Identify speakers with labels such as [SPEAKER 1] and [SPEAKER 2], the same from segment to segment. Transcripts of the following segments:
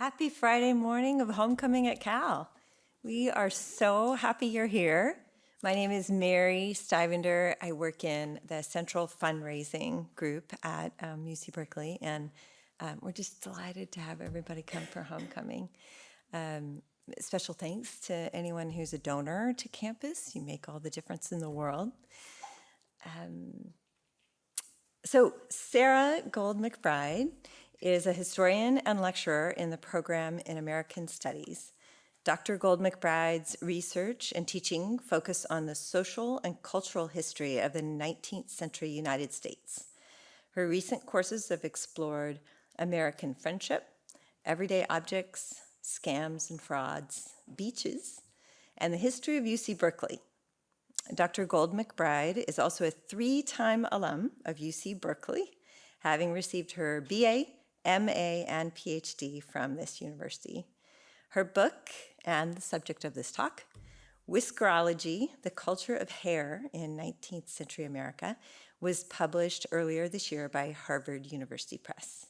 [SPEAKER 1] Happy Friday morning of homecoming at Cal. We are so happy you're here. My name is Mary Stivender. I work in the Central Fundraising Group at UC Berkeley, and we're just delighted to have everybody come for homecoming. Special thanks to anyone who's a donor to campus. You make all the difference in the world. So Sarah Gold McBride is a historian and lecturer in the program in American Studies. Dr. Gold McBride's research and teaching focus on the social and cultural history of the 19th century United States. Her recent courses have explored American friendship, everyday objects, scams and frauds, beaches, and the history of UC Berkeley. Dr. Gold McBride is also a 3-time alum of UC Berkeley, having received her BA, MA, and PhD from this university. Her book, and the subject of this talk, Whiskerology, The Culture of Hair in 19th Century America, was published earlier this year by Harvard University Press.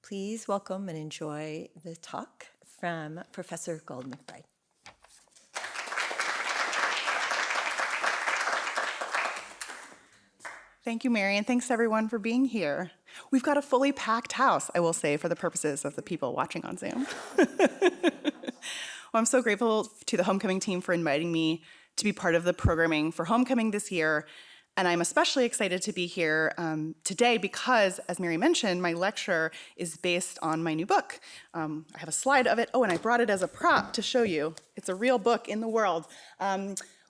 [SPEAKER 1] Please welcome and enjoy the talk from Professor Gold McBride.
[SPEAKER 2] Thank you, Mary, and thanks everyone for being here. We've got a fully packed house, I will say, for the purposes of the people watching on Zoom. Well, I'm so grateful to the homecoming team for inviting me to be part of the programming for homecoming this year, and I'm especially excited to be here today because, as Mary mentioned, my lecture is based on my new book. I have a slide of it. Oh, and I brought it as a prop to show you. It's a real book in the world.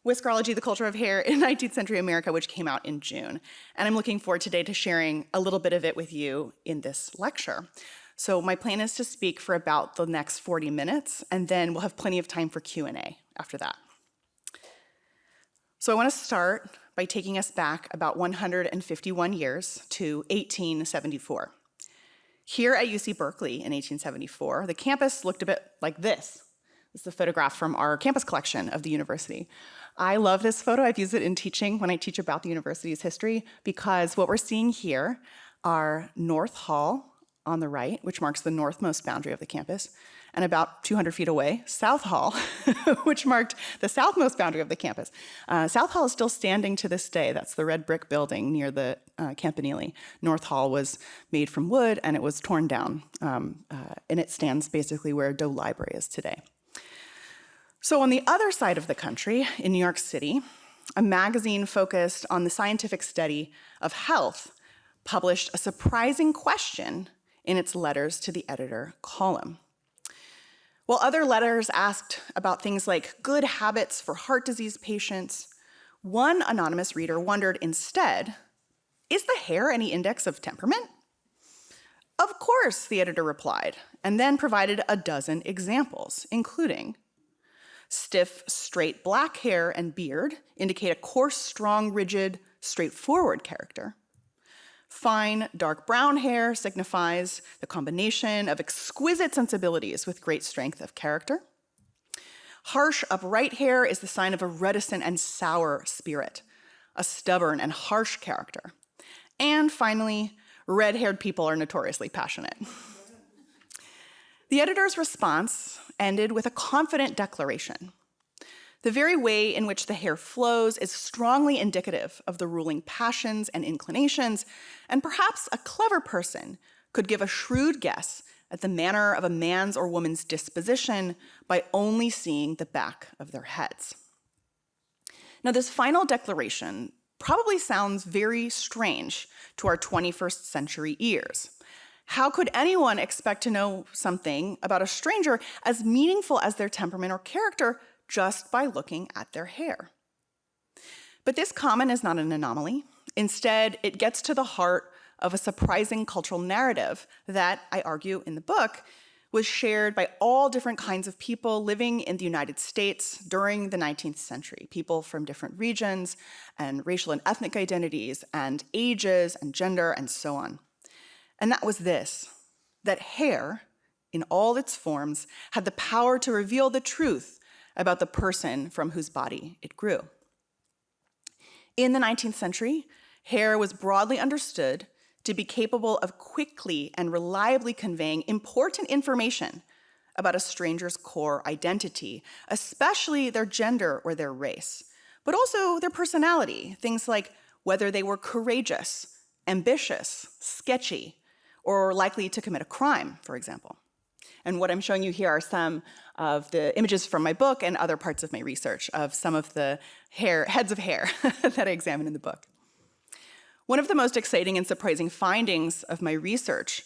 [SPEAKER 2] Whiskerology, The Culture of Hair in 19th Century America, which came out in June. And I'm looking forward today to sharing a little bit of it with you in this lecture. So my plan is to speak for about the next 40 minutes, and then we'll have plenty of time for Q&A after that. So I want to start by taking us back about 151 years to 1874. Here at UC Berkeley in 1874, the campus looked a bit like this. This is a photograph from our campus collection of the university. I love this photo. I've used it in teaching when I teach about the university's history because what we're seeing here are North Hall on the right, which marks the northmost boundary of the campus, and about 200 feet away, South Hall, which marked the southmost boundary of the campus. South Hall is still standing to this day. That's the red brick building near the Campanile. North Hall was made from wood, and it was torn down, and it stands basically where Doe Library is today. So on the other side of the country, in New York City, a magazine focused on the scientific study of health published a surprising question in its letters to the editor column. While other letters asked about things like good habits for heart disease patients, one anonymous reader wondered instead, is the hair any index of temperament? Of course, the editor replied, and then provided a dozen examples, including stiff, straight black hair and beard indicate a coarse, strong, rigid, straightforward character. Fine, dark brown hair signifies the combination of exquisite sensibilities with great strength of character. Harsh, upright hair is the sign of a reticent and sour spirit, a stubborn and harsh character. And finally, red-haired people are notoriously passionate. The editor's response ended with a confident declaration. The very way in which the hair flows is strongly indicative of the ruling passions and inclinations, and perhaps a clever person could give a shrewd guess at the manner of a man's or woman's disposition by only seeing the back of their heads. Now, this final declaration probably sounds very strange to our 21st century ears. How could anyone expect to know something about a stranger as meaningful as their temperament or character just by looking at their hair? But this comment is not an anomaly. Instead, it gets to the heart of a surprising cultural narrative that, I argue in the book, was shared by all different kinds of people living in the United States during the 19th century, people from different regions and racial and ethnic identities and ages and gender and so on. And that was this, that hair, in all its forms, had the power to reveal the truth about the person from whose body it grew. In the 19th century, hair was broadly understood to be capable of quickly and reliably conveying important information about a stranger's core identity, especially their gender or their race, but also their personality, things like whether they were courageous, ambitious, sketchy, or likely to commit a crime, for example. And what I'm showing you here are some of the images from my book and other parts of my research of some of the heads of hair that I examine in the book. One of the most exciting and surprising findings of my research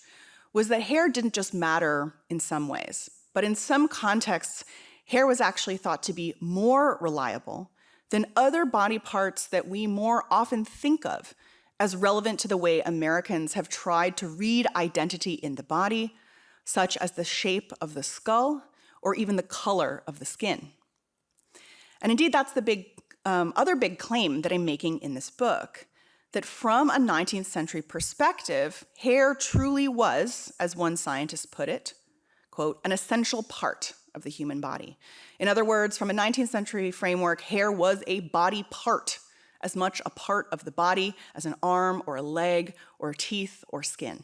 [SPEAKER 2] was that hair didn't just matter in some ways, but in some contexts, hair was actually thought to be more reliable than other body parts that we more often think of as relevant to the way Americans have tried to read identity in the body, such as the shape of the skull or even the color of the skin. And indeed, that's the other big claim that I'm making in this book, that from a 19th century perspective, hair truly was, as one scientist put it, quote, an essential part of the human body. In other words, from a 19th century framework, hair was a body part, as much a part of the body as an arm or a leg or teeth or skin.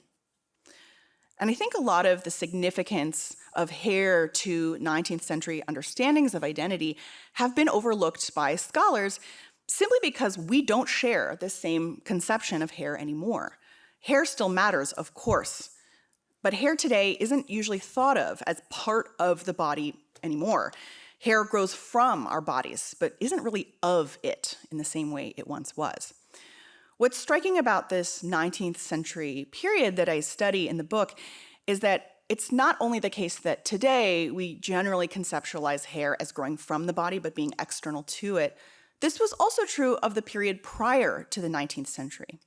[SPEAKER 2] And I think a lot of the significance of hair to 19th century understandings of identity have been overlooked by scholars simply because we don't share the same conception of hair anymore. Hair still matters, of course, but hair today isn't usually thought of as part of the body anymore. Hair grows from our bodies, but isn't really of it in the same way it once was. What's striking about this 19th century period that I study in the book is that it's not only the case that today we generally conceptualize hair as growing from the body but being external to it. This was also true of the period prior to the 19th century.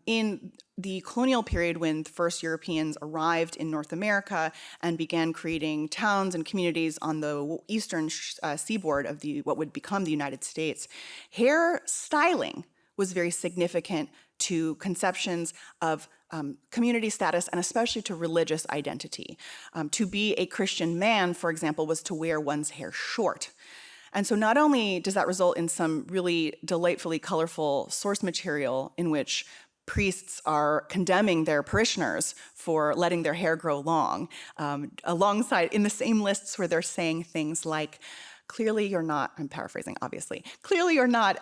[SPEAKER 2] In the colonial period, when the first Europeans arrived in North America and began creating towns and communities on the eastern seaboard of what would become the United States, hair styling was very significant to conceptions of community status and especially to religious identity. To be a Christian man, for example, was to wear one's hair short. And so not only does that result in some really delightfully colorful source material in which priests are condemning their parishioners for letting their hair grow long, alongside in the same lists where they're saying things like, clearly you're not, I'm paraphrasing obviously, clearly you're not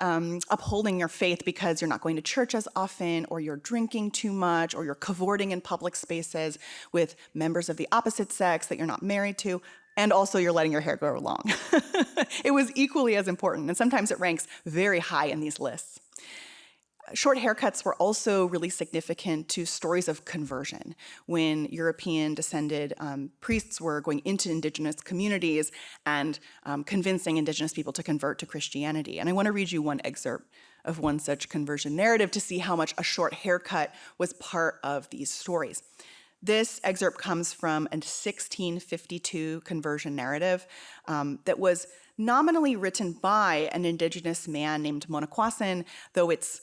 [SPEAKER 2] upholding your faith because you're not going to church as often, or you're drinking too much, or you're cavorting in public spaces with members of the opposite sex that you're not married to, and also you're letting your hair grow long. It was equally as important, and sometimes it ranks very high in these lists. Short haircuts were also really significant to stories of conversion. When European descended priests were going into indigenous communities and convincing indigenous people to convert to Christianity. And I want to read you one excerpt of one such conversion narrative to see how much a short haircut was part of these stories. This excerpt comes from a 1652 conversion narrative that was nominally written by an indigenous man named Monaquasin, though it's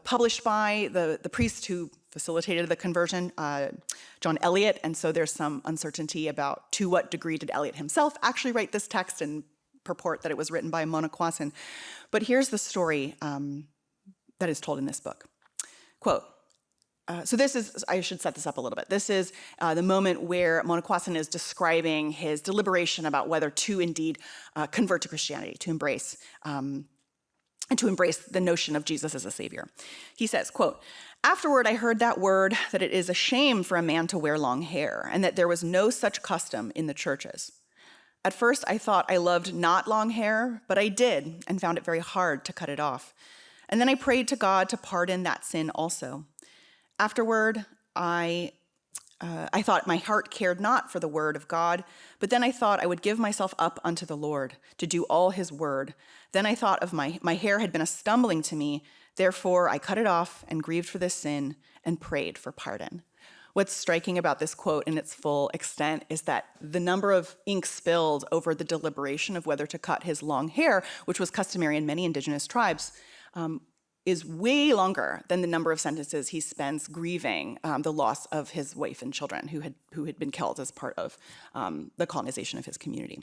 [SPEAKER 2] published by the priest who facilitated the conversion, John Eliot, and so there's some uncertainty about to what degree did Eliot himself actually write this text and purport that it was written by Monaquasin. But here's the story that is told in this book. Quote, so this is, I should set this up a little bit. This is the moment where Monaquasin is describing his deliberation about whether to indeed convert to Christianity, to embrace the notion of Jesus as a savior. He says, quote, "Afterward I heard that word that it is a shame for a man to wear long hair, and that there was no such custom in the churches. At first I thought I loved not long hair, but I did, and found it very hard to cut it off. And then I prayed to God to pardon that sin also. Afterward, I thought my heart cared not for the word of God, but then I thought I would give myself up unto the Lord to do all his word. Then I thought of my hair had been a stumbling to me, therefore I cut it off and grieved for this sin and prayed for pardon." What's striking about this quote in its full extent is that the number of ink spilled over the deliberation of whether to cut his long hair, which was customary in many indigenous tribes, is way longer than the number of sentences he spends grieving the loss of his wife and children who had been killed as part of the colonization of his community.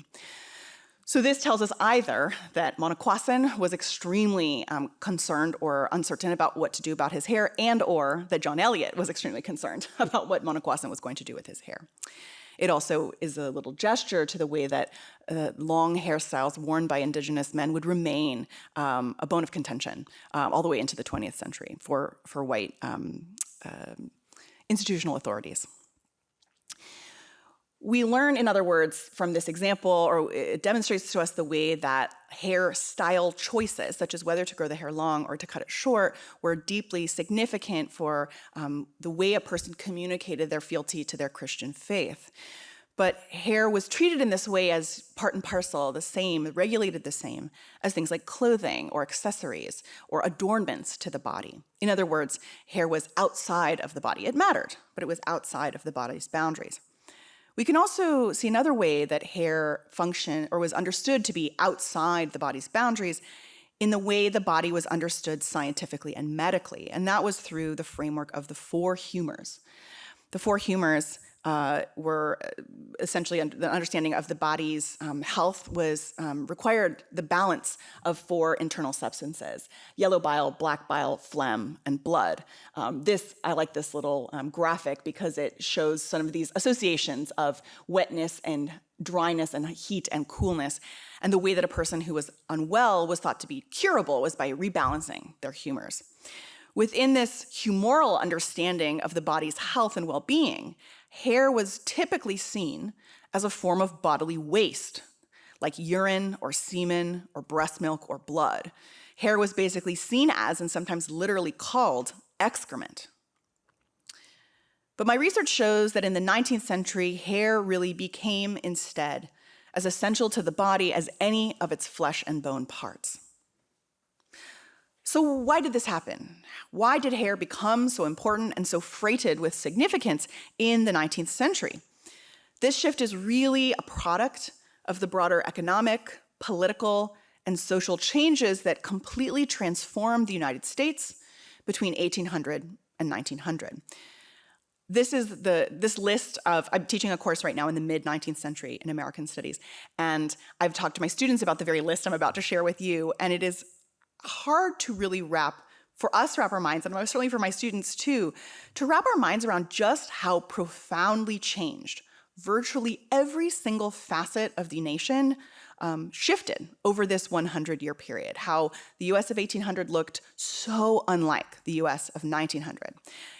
[SPEAKER 2] So this tells us either that Monaquasin was extremely concerned or uncertain about what to do about his hair, and or that John Eliot was extremely concerned about what Monaquasin was going to do with his hair. It also is a little gesture to the way that long hairstyles worn by indigenous men would remain a bone of contention all the way into the 20th century for white institutional authorities. We learn, in other words, from this example, or it demonstrates to us the way that hairstyle choices, such as whether to grow the hair long or to cut it short, were deeply significant for the way a person communicated their fealty to their Christian faith. But hair was treated in this way as part and parcel, the same, regulated the same as things like clothing or accessories or adornments to the body. In other words, hair was outside of the body. It mattered, but it was outside of the body's boundaries. We can also see another way that hair functioned or was understood to be outside the body's boundaries in the way the body was understood scientifically and medically, and that was through the framework of the four humors. The four humors were essentially the understanding of the body's health was required the balance of four internal substances: yellow bile, black bile, phlegm, and blood. I like this little graphic because it shows some of these associations of wetness and dryness and heat and coolness, and the way that a person who was unwell was thought to be curable was by rebalancing their humors. Within this humoral understanding of the body's health and well-being, hair was typically seen as a form of bodily waste, like urine or semen or breast milk or blood. Hair was basically seen as, and sometimes literally called, excrement. But my research shows that in the 19th century, hair really became instead as essential to the body as any of its flesh and bone parts. So why did this happen? Why did hair become so important and so freighted with significance in the 19th century? This shift is really a product of the broader economic, political, and social changes that completely transformed the United States between 1800 and 1900. This list of, I'm teaching a course right now in the mid-19th century in American Studies, and I've talked to my students about the very list I'm about to share with you, and it is hard to really wrap our minds, and certainly for my students too, to wrap our minds around just how profoundly changed virtually every single facet of the nation shifted over this 100-year period, how the US of 1800 looked so unlike the US of 1900.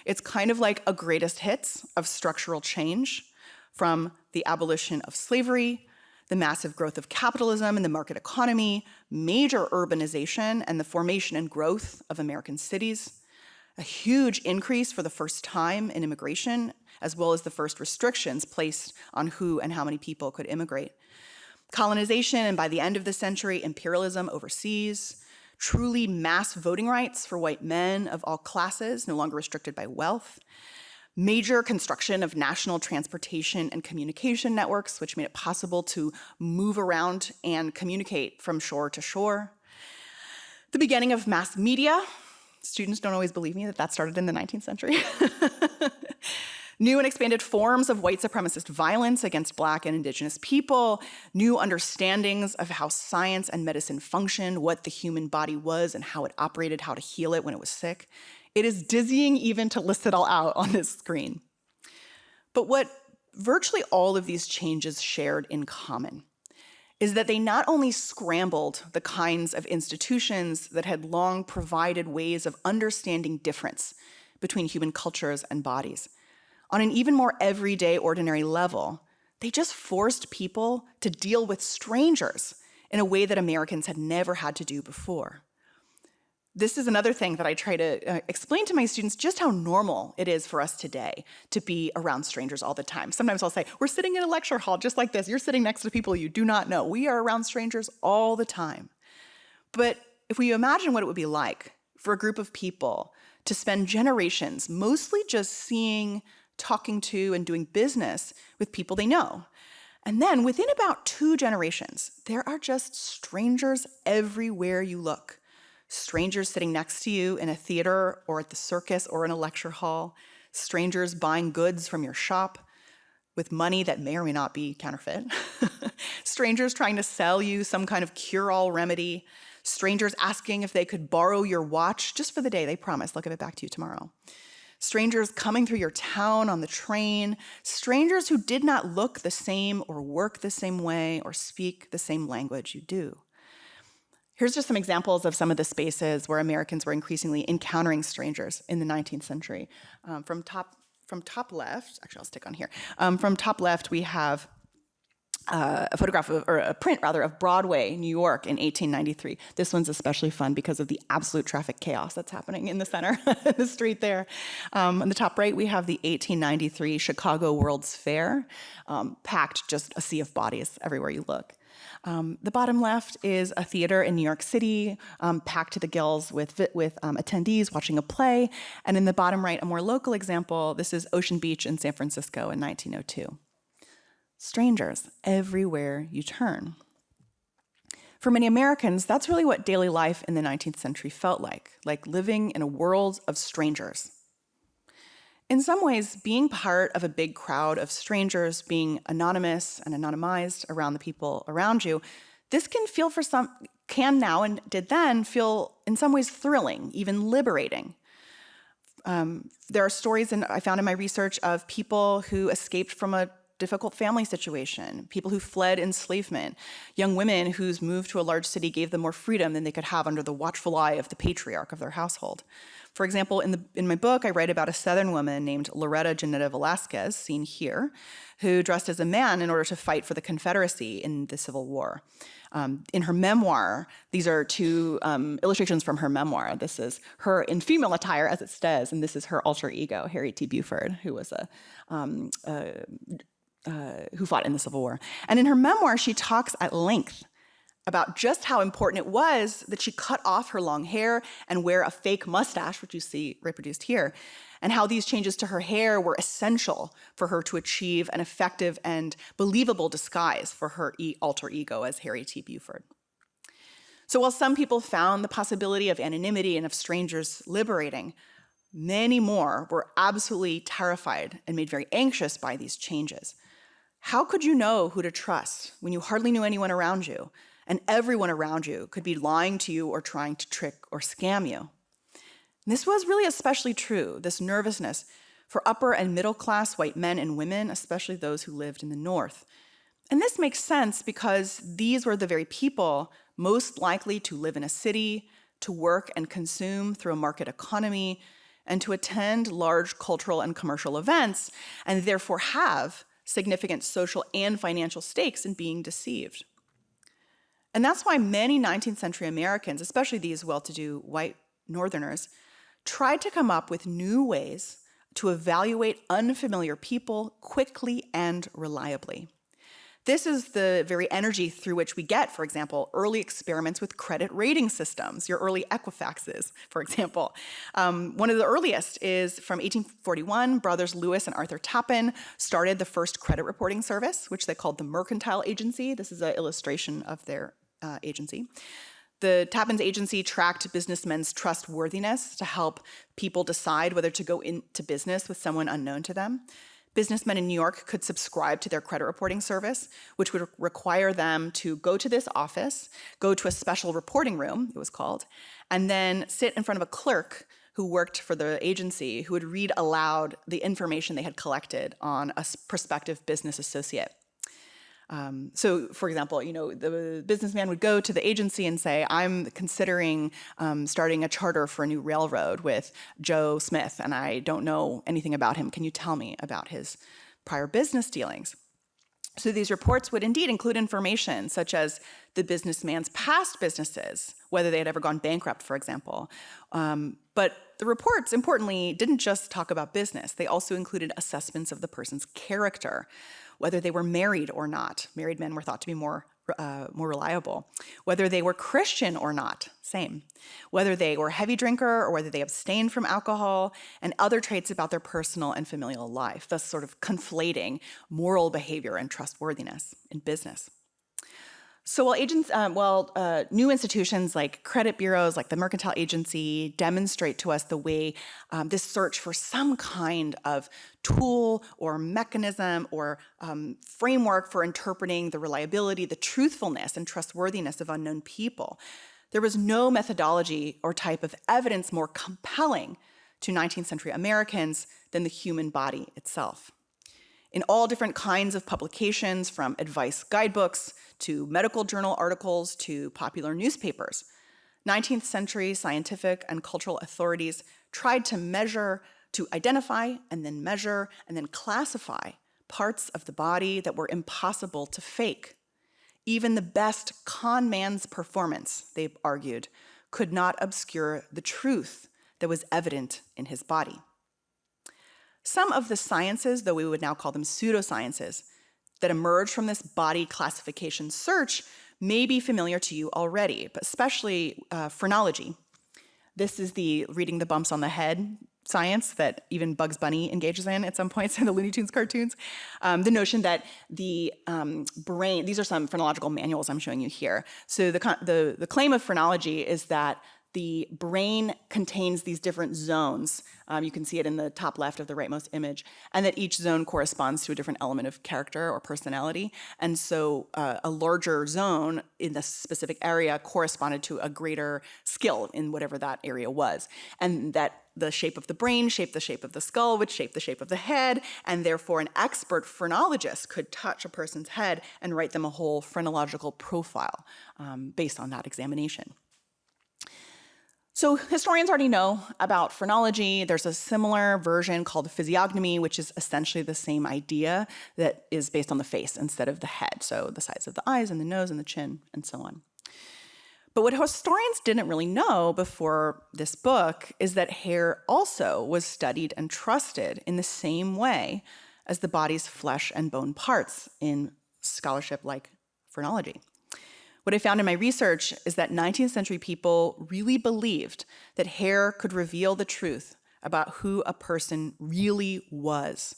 [SPEAKER 2] It's kind of like a greatest hits of structural change, from the abolition of slavery, the massive growth of capitalism and the market economy, major urbanization and the formation and growth of American cities, a huge increase for the first time in immigration, as well as the first restrictions placed on who and how many people could immigrate. Colonization, and by the end of the century, imperialism overseas, truly mass voting rights for white men of all classes, no longer restricted by wealth, major construction of national transportation and communication networks, which made it possible to move around and communicate from shore to shore. The beginning of mass media. Students don't always believe me that started in the 19th century. New and expanded forms of white supremacist violence against Black and Indigenous people, new understandings of how science and medicine functioned, what the human body was and how it operated, how to heal it when it was sick. It is dizzying even to list it all out on this screen. But what virtually all of these changes shared in common is that they not only scrambled the kinds of institutions that had long provided ways of understanding difference between human cultures and bodies. On an even more everyday, ordinary level, they just forced people to deal with strangers in a way that Americans had never had to do before. This is another thing that I try to explain to my students, just how normal it is for us today to be around strangers all the time. Sometimes I'll say, we're sitting in a lecture hall just like this. You're sitting next to people you do not know. We are around strangers all the time. But if we imagine what it would be like for a group of people to spend generations mostly just seeing, talking to, and doing business with people they know. And then within about 2 generations, there are just strangers everywhere you look. Strangers sitting next to you in a theater or at the circus or in a lecture hall. Strangers buying goods from your shop with money that may or may not be counterfeit. Strangers trying to sell you some kind of cure-all remedy. Strangers asking if they could borrow your watch just for the day. They promise they'll give it back to you tomorrow. strangers coming through your town on the train, strangers who did not look the same or work the same way or speak the same language you do. Here's just some examples of some of the spaces where Americans were increasingly encountering strangers in the 19th century. From top left, actually I'll stick on here. From top left, we have a photograph or a print rather of Broadway, New York in 1893. This one's especially fun because of the absolute traffic chaos that's happening in the center, the street there. On the top right, we have the 1893 Chicago World's Fair, packed, just a sea of bodies everywhere you look. The bottom left is a theater in New York City, packed to the gills with attendees watching a play. And in the bottom right, a more local example, this is Ocean Beach in San Francisco in 1902. Strangers everywhere you turn. For many Americans, that's really what daily life in the 19th century felt like living in a world of strangers. In some ways, being part of a big crowd of strangers, being anonymous and anonymized around the people around you, this can now and did then feel in some ways thrilling, even liberating. There are stories I found in my research of people who escaped from a difficult family situation, people who fled enslavement, young women whose move to a large city gave them more freedom than they could have under the watchful eye of the patriarch of their household. For example, in my book, I write about a Southern woman named Loretta Janetta Velasquez, seen here, who dressed as a man in order to fight for the Confederacy in the Civil War. In her memoir, these are two illustrations from her memoir. This is her in female attire, as it says, and this is her alter ego, Harriet T. Buford, who was who fought in the Civil War. And in her memoir, she talks at length about just how important it was that she cut off her long hair and wear a fake mustache, which you see reproduced here, and how these changes to her hair were essential for her to achieve an effective and believable disguise for her alter ego as Harriet T. Buford. So while some people found the possibility of anonymity and of strangers liberating, many more were absolutely terrified and made very anxious by these changes. How could you know who to trust when you hardly knew anyone around you, and everyone around you could be lying to you or trying to trick or scam you? And this was really especially true, this nervousness, for upper and middle class white men and women, especially those who lived in the North. And this makes sense because these were the very people most likely to live in a city, to work and consume through a market economy, and to attend large cultural and commercial events, and therefore have significant social and financial stakes in being deceived. And that's why many 19th century Americans, especially these well-to-do white Northerners, tried to come up with new ways to evaluate unfamiliar people quickly and reliably. This is the very energy through which we get, for example, early experiments with credit rating systems, your early Equifaxes, for example. One of the earliest is from 1841. Brothers Lewis and Arthur Tappan started the first credit reporting service, which they called the Mercantile Agency. This is an illustration of their agency. The Tappan's agency tracked businessmen's trustworthiness to help people decide whether to go into business with someone unknown to them. Businessmen in New York could subscribe to their credit reporting service, which would require them to go to this office, go to a special reporting room, it was called, and then sit in front of a clerk who worked for the agency who would read aloud the information they had collected on a prospective business associate. So, for example, the businessman would go to the agency and say, I'm considering starting a charter for a new railroad with Joe Smith, and I don't know anything about him. Can you tell me about his prior business dealings? So these reports would indeed include information such as the businessman's past businesses, whether they had ever gone bankrupt, for example. But the reports, importantly, didn't just talk about business. They also included assessments of the person's character, whether they were married or not. Married men were thought to be more reliable. Whether they were Christian or not, same. Whether they were a heavy drinker or whether they abstained from alcohol, and other traits about their personal and familial life, thus sort of conflating moral behavior and trustworthiness in business. So while new institutions like credit bureaus, like the Mercantile Agency, demonstrate to us the way this search for some kind of tool or mechanism or framework for interpreting the reliability, the truthfulness, and trustworthiness of unknown people, there was no methodology or type of evidence more compelling to 19th century Americans than the human body itself. In all different kinds of publications, from advice guidebooks to medical journal articles to popular newspapers, 19th century scientific and cultural authorities tried to measure, to identify and then measure and then classify parts of the body that were impossible to fake. Even the best con man's performance, they argued, could not obscure the truth that was evident in his body. Some of the sciences, though we would now call them pseudosciences, that emerged from this body classification search may be familiar to you already, but especially phrenology. This is the reading the bumps on the head science that even Bugs Bunny engages in at some points in the Looney Tunes cartoons. The notion that the brain, these are some phrenological manuals I'm showing you here. So the claim of phrenology is that the brain contains these different zones. You can see it in the top left of the rightmost image, and that each zone corresponds to a different element of character or personality. And so a larger zone in the specific area corresponded to a greater skill in whatever that area was. And that the shape of the brain shaped the shape of the skull, which shaped the shape of the head, and therefore an expert phrenologist could touch a person's head and write them a whole phrenological profile based on that examination. So historians already know about phrenology. There's a similar version called physiognomy, which is essentially the same idea that is based on the face instead of the head, so the size of the eyes and the nose and the chin and so on. But what historians didn't really know before this book is that hair also was studied and trusted in the same way as the body's flesh and bone parts in scholarship like phrenology. What I found in my research is that 19th century people really believed that hair could reveal the truth about who a person really was,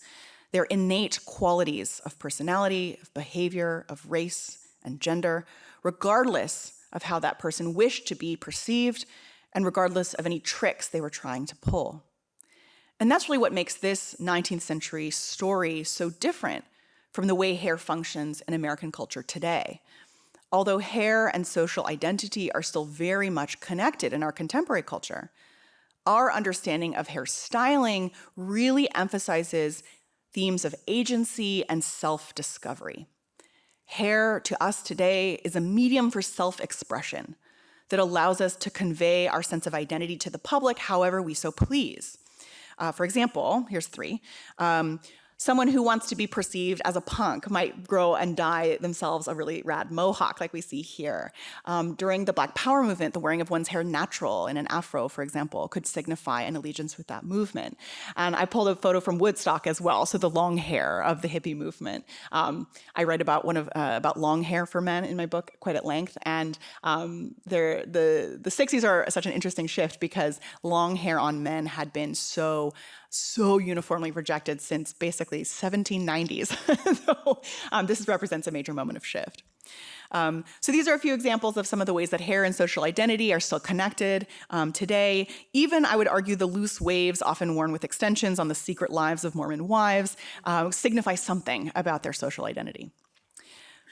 [SPEAKER 2] their innate qualities of personality, of behavior, of race and gender, regardless of how that person wished to be perceived and regardless of any tricks they were trying to pull. And that's really what makes this 19th century story so different from the way hair functions in American culture today. Although hair and social identity are still very much connected in our contemporary culture, our understanding of hair styling really emphasizes themes of agency and self-discovery. Hair, to us today, is a medium for self-expression that allows us to convey our sense of identity to the public however we so please. For example, here's three. Someone who wants to be perceived as a punk might grow and dye themselves a really rad mohawk like we see here. During the Black Power movement, the wearing of one's hair natural in an afro, for example, could signify an allegiance with that movement. And I pulled a photo from Woodstock as well, so the long hair of the hippie movement. I write about about long hair for men in my book quite at length, and the 60s are such an interesting shift because long hair on men had been so uniformly rejected since basically 1790s. So this represents a major moment of shift. So these are a few examples of some of the ways that hair and social identity are still connected today. Even, I would argue, the loose waves often worn with extensions on the secret lives of Mormon wives signify something about their social identity.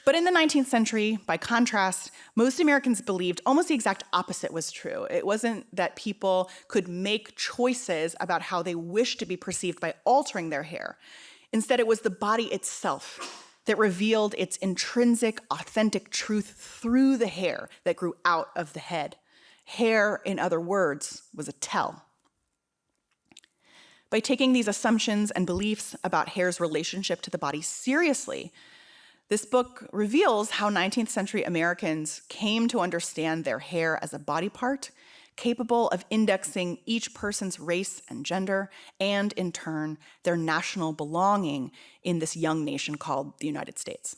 [SPEAKER 2] But in the 19th century, by contrast, most Americans believed almost the exact opposite was true. It wasn't that people could make choices about how they wished to be perceived by altering their hair. Instead, it was the body itself that revealed its intrinsic, authentic truth through the hair that grew out of the head. Hair, in other words, was a tell. By taking these assumptions and beliefs about hair's relationship to the body seriously, this book reveals how 19th century Americans came to understand their hair as a body part, capable of indexing each person's race and gender, and in turn, their national belonging in this young nation called the United States.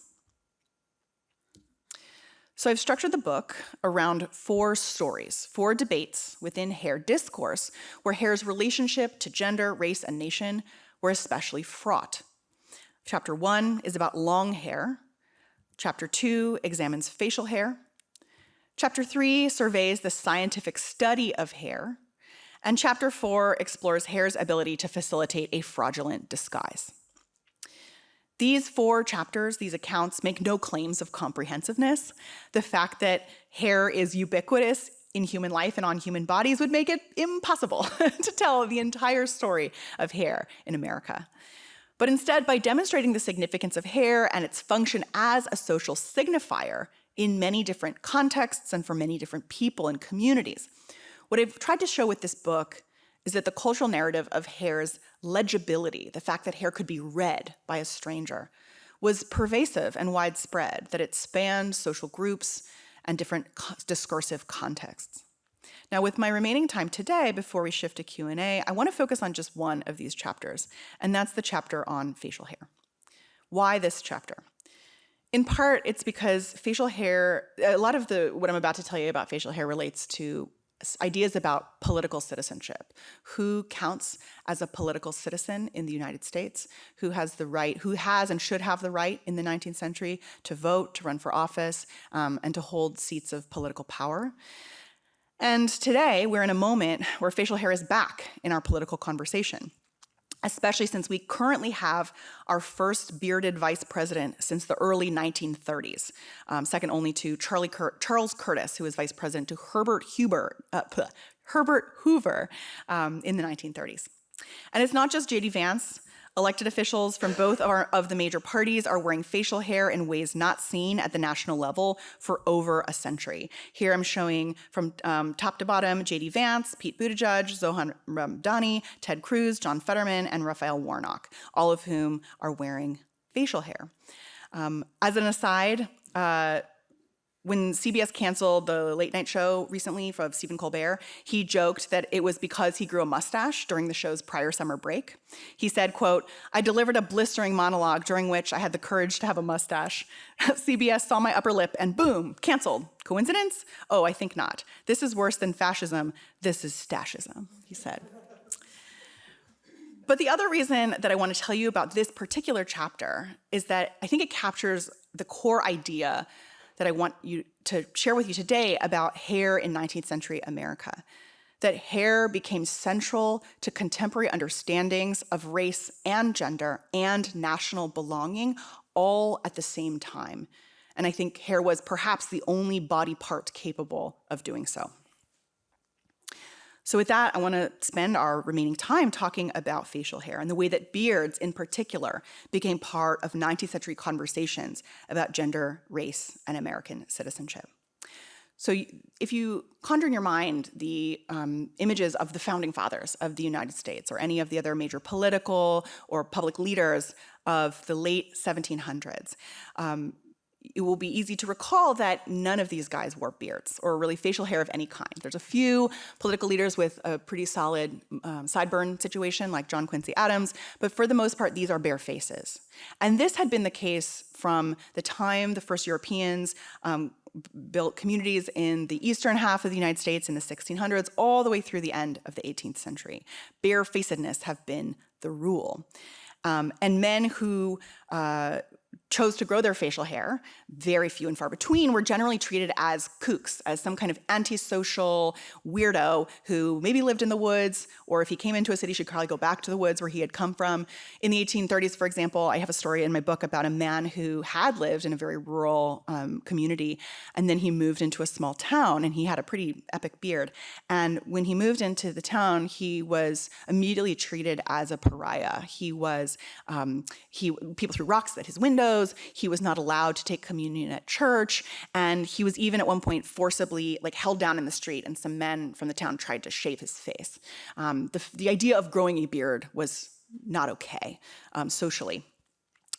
[SPEAKER 2] So I've structured the book around 4 stories, 4 debates within hair discourse, where hair's relationship to gender, race, and nation were especially fraught. Chapter 1 is about long hair. Chapter 2 examines facial hair. Chapter 3 surveys the scientific study of hair. And Chapter 4 explores hair's ability to facilitate a fraudulent disguise. These 4 chapters, these accounts, make no claims of comprehensiveness. The fact that hair is ubiquitous in human life and on human bodies would make it impossible to tell the entire story of hair in America. But instead, by demonstrating the significance of hair and its function as a social signifier in many different contexts and for many different people and communities, what I've tried to show with this book is that the cultural narrative of hair's legibility, the fact that hair could be read by a stranger, was pervasive and widespread, that it spanned social groups and different discursive contexts. Now, with my remaining time today, before we shift to Q&A, I want to focus on just one of these chapters, and that's the chapter on facial hair. Why this chapter? In part, it's because facial hair, a lot of what I'm about to tell you about facial hair relates to ideas about political citizenship. Who counts as a political citizen in the United States? Who has the right, who has and should have the right in the 19th century to vote, to run for office, and to hold seats of political power? And today, we're in a moment where facial hair is back in our political conversation, especially since we currently have our first bearded vice president since the early 1930s, second only to Charles Curtis, who was vice president to Herbert Hoover in the 1930s. And it's not just J.D. Vance. Elected officials from both of the major parties are wearing facial hair in ways not seen at the national level for over a century. Here I'm showing from top to bottom J.D. Vance, Pete Buttigieg, Zohran Mamdani, Ted Cruz, John Fetterman, and Raphael Warnock, all of whom are wearing facial hair. As an aside, when CBS canceled the late night show recently of Stephen Colbert, he joked that it was because he grew a mustache during the show's prior summer break. He said, quote, "I delivered a blistering monologue during which I had the courage to have a mustache. CBS saw my upper lip and boom, canceled. Coincidence? Oh, I think not. This is worse than fascism. This is stashism," he said. But the other reason that I want to tell you about this particular chapter is that I think it captures the core idea that I want you to share with you today about hair in 19th century America, that hair became central to contemporary understandings of race and gender and national belonging all at the same time. And I think hair was perhaps the only body part capable of doing so. So with that, I want to spend our remaining time talking about facial hair and the way that beards in particular became part of 19th century conversations about gender, race, and American citizenship. So if you conjure in your mind the images of the founding fathers of the United States or any of the other major political or public leaders of the late 1700s, it will be easy to recall that none of these guys wore beards or really facial hair of any kind. There's a few political leaders with a pretty solid sideburn situation like John Quincy Adams, but for the most part, these are bare faces. And this had been the case from the time the first Europeans built communities in the eastern half of the United States in the 1600s all the way through the end of the 18th century. Barefacedness have been the rule. And men who chose to grow their facial hair, very few and far between, were generally treated as kooks, as some kind of antisocial weirdo who maybe lived in the woods, or if he came into a city, should probably go back to the woods where he had come from. In the 1830s, for example, I have a story in my book about a man who had lived in a very rural community, and then he moved into a small town, and he had a pretty epic beard. And when he moved into the town, he was immediately treated as a pariah. He was, people threw rocks at his windows. He was not allowed to take communion at church, and he was even at one point forcibly held down in the street, and some men from the town tried to shave his face. The idea of growing a beard was not okay socially.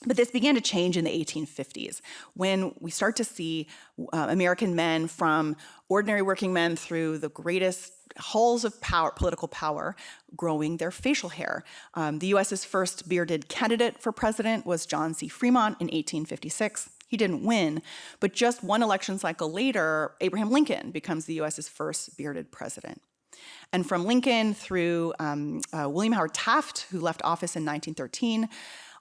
[SPEAKER 2] But this began to change in the 1850s when we start to see American men, from ordinary working men through the greatest halls of power, political power, growing their facial hair. The U.S.'s first bearded candidate for president was John C. Fremont in 1856. He didn't win, but just one election cycle later, Abraham Lincoln becomes the U.S.'s first bearded president. And from Lincoln through William Howard Taft, who left office in 1913,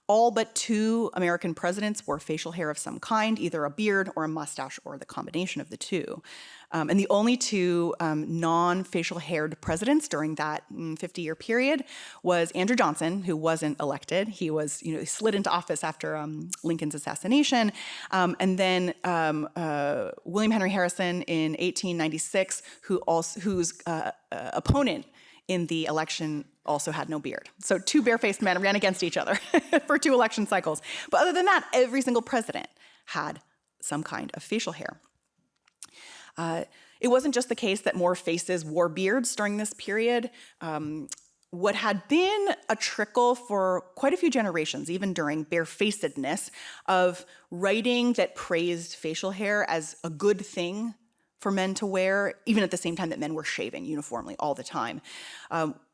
[SPEAKER 2] All but 2 American presidents wore facial hair of some kind, either a beard or a mustache or the combination of the two. And the only 2 non-facial haired presidents during that 50-year period was Andrew Johnson, who wasn't elected. He was, he slid into office after Lincoln's assassination. And then William Henry Harrison in 1896, whose opponent in the election also had no beard. So 2 barefaced men ran against each other for 2 election cycles. But other than that, every single president had some kind of facial hair. It wasn't just the case that more faces wore beards during this period. What had been a trickle for quite a few generations, even during barefacedness, of writing that praised facial hair as a good thing for men to wear, even at the same time that men were shaving uniformly all the time.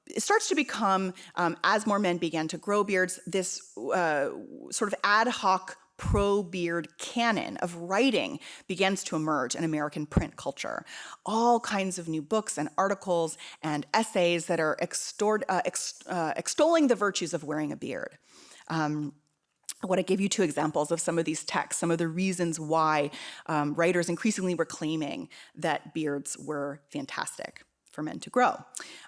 [SPEAKER 2] It starts to become, as more men began to grow beards, this sort of ad hoc pro-beard canon of writing begins to emerge in American print culture. All kinds of new books and articles and essays that are extolling the virtues of wearing a beard. I want to give you 2 examples of some of these texts, some of the reasons why writers increasingly were claiming that beards were fantastic for men to grow.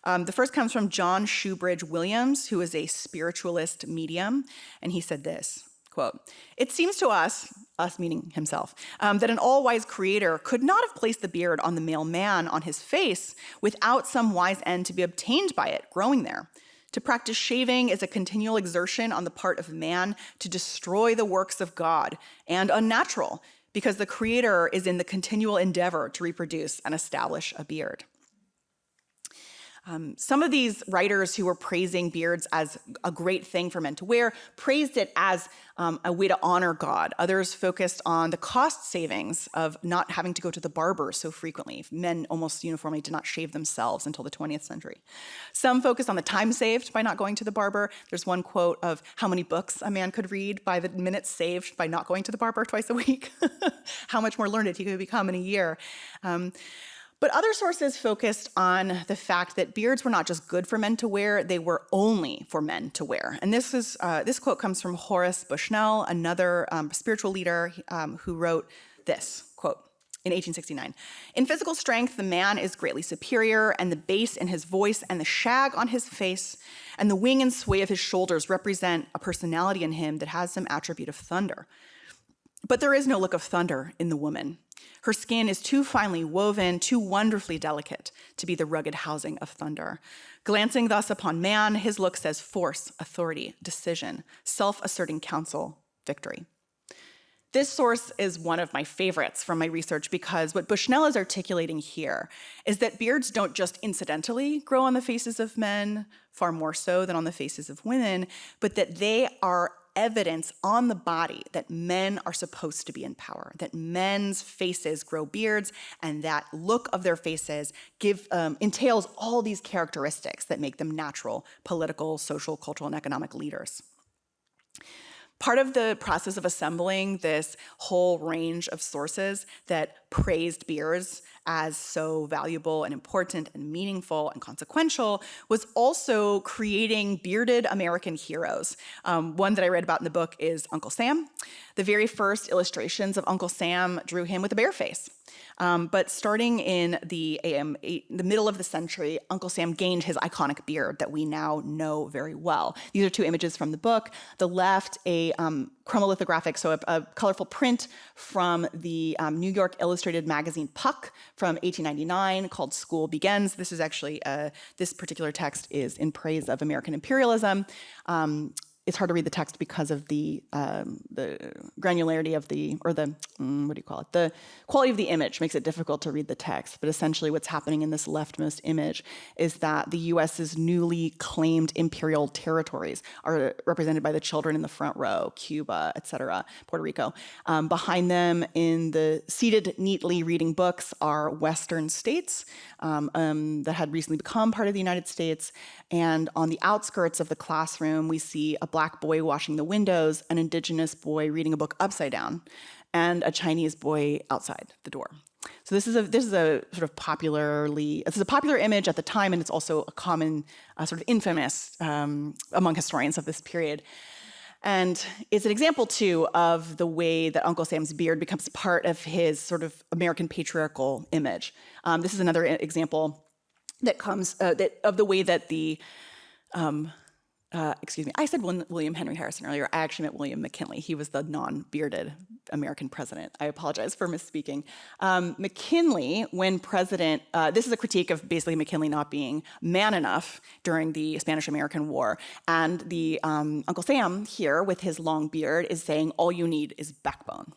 [SPEAKER 2] The first comes from John Shoebridge Williams, who is a spiritualist medium, and he said this, quote, "It seems to us meaning himself, that an all-wise creator could not have placed the beard on the male man on his face without some wise end to be obtained by it growing there. To practice shaving is a continual exertion on the part of man to destroy the works of God, and unnatural, because the creator is in the continual endeavor to reproduce and establish a beard." Some of these writers who were praising beards as a great thing for men to wear praised it as a way to honor God. Others focused on the cost savings of not having to go to the barber so frequently. Men almost uniformly did not shave themselves until the 20th century. Some focused on the time saved by not going to the barber. There's one quote of how many books a man could read by the minutes saved by not going to the barber twice a week. How much more learned he could become in a year. But other sources focused on the fact that beards were not just good for men to wear, they were only for men to wear. And this quote comes from Horace Bushnell, another spiritual leader who wrote this, quote, in 1869, "In physical strength, the man is greatly superior, and the bass in his voice and the shag on his face and the wing and sway of his shoulders represent a personality in him that has some attribute of thunder. But there is no look of thunder in the woman. Her skin is too finely woven, too wonderfully delicate to be the rugged housing of thunder. Glancing thus upon man, his look says force, authority, decision, self-asserting counsel, victory." This source is one of my favorites from my research because what Bushnell is articulating here is that beards don't just incidentally grow on the faces of men, far more so than on the faces of women, but that they are evidence on the body that men are supposed to be in power, that men's faces grow beards, and that look of their faces entails all these characteristics that make them natural political, social, cultural, and economic leaders. Part of the process of assembling this whole range of sources that praised beards as so valuable and important and meaningful and consequential was also creating bearded American heroes. One that I read about in the book is Uncle Sam. The very first illustrations of Uncle Sam drew him with a bare face. But starting in the middle of the century, Uncle Sam gained his iconic beard that we now know very well. These are 2 images from the book. The left, a chromolithographic, so a colorful print from the New York Illustrated magazine Puck from 1899 called School Begins. This is actually, this particular text is in praise of American imperialism. It's hard to read the text because of the granularity of the quality of the image makes it difficult to read the text. But essentially what's happening in this leftmost image is that the US's newly claimed imperial territories are represented by the children in the front row, Cuba, etc., Puerto Rico. Behind them seated neatly reading books are Western states that had recently become part of the United States. And on the outskirts of the classroom, we see a black boy washing the windows, an indigenous boy reading a book upside down, and a Chinese boy outside the door. So this is a popular image at the time, and it's also a common, sort of infamous among historians of this period. And it's an example, too, of the way that Uncle Sam's beard becomes part of his sort of American patriarchal image. This is another example that comes of the way that the excuse me, I said William Henry Harrison earlier. I actually meant William McKinley. He was the non-bearded American president. I apologize for misspeaking. McKinley, when president, this is a critique of basically McKinley not being man enough during the Spanish-American War. And the Uncle Sam here, with his long beard, is saying all you need is backbone.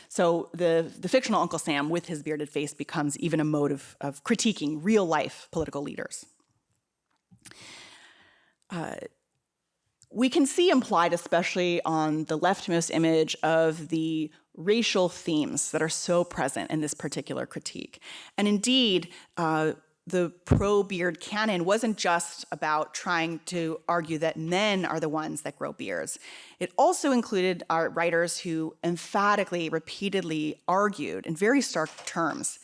[SPEAKER 2] So the fictional Uncle Sam with his bearded face becomes even a mode of critiquing real-life political leaders. We can see implied, especially on the leftmost image, of the racial themes that are so present in this particular critique. And indeed, the pro-beard canon wasn't just about trying to argue that men are the ones that grow beards. It also included writers who emphatically, repeatedly argued in very stark terms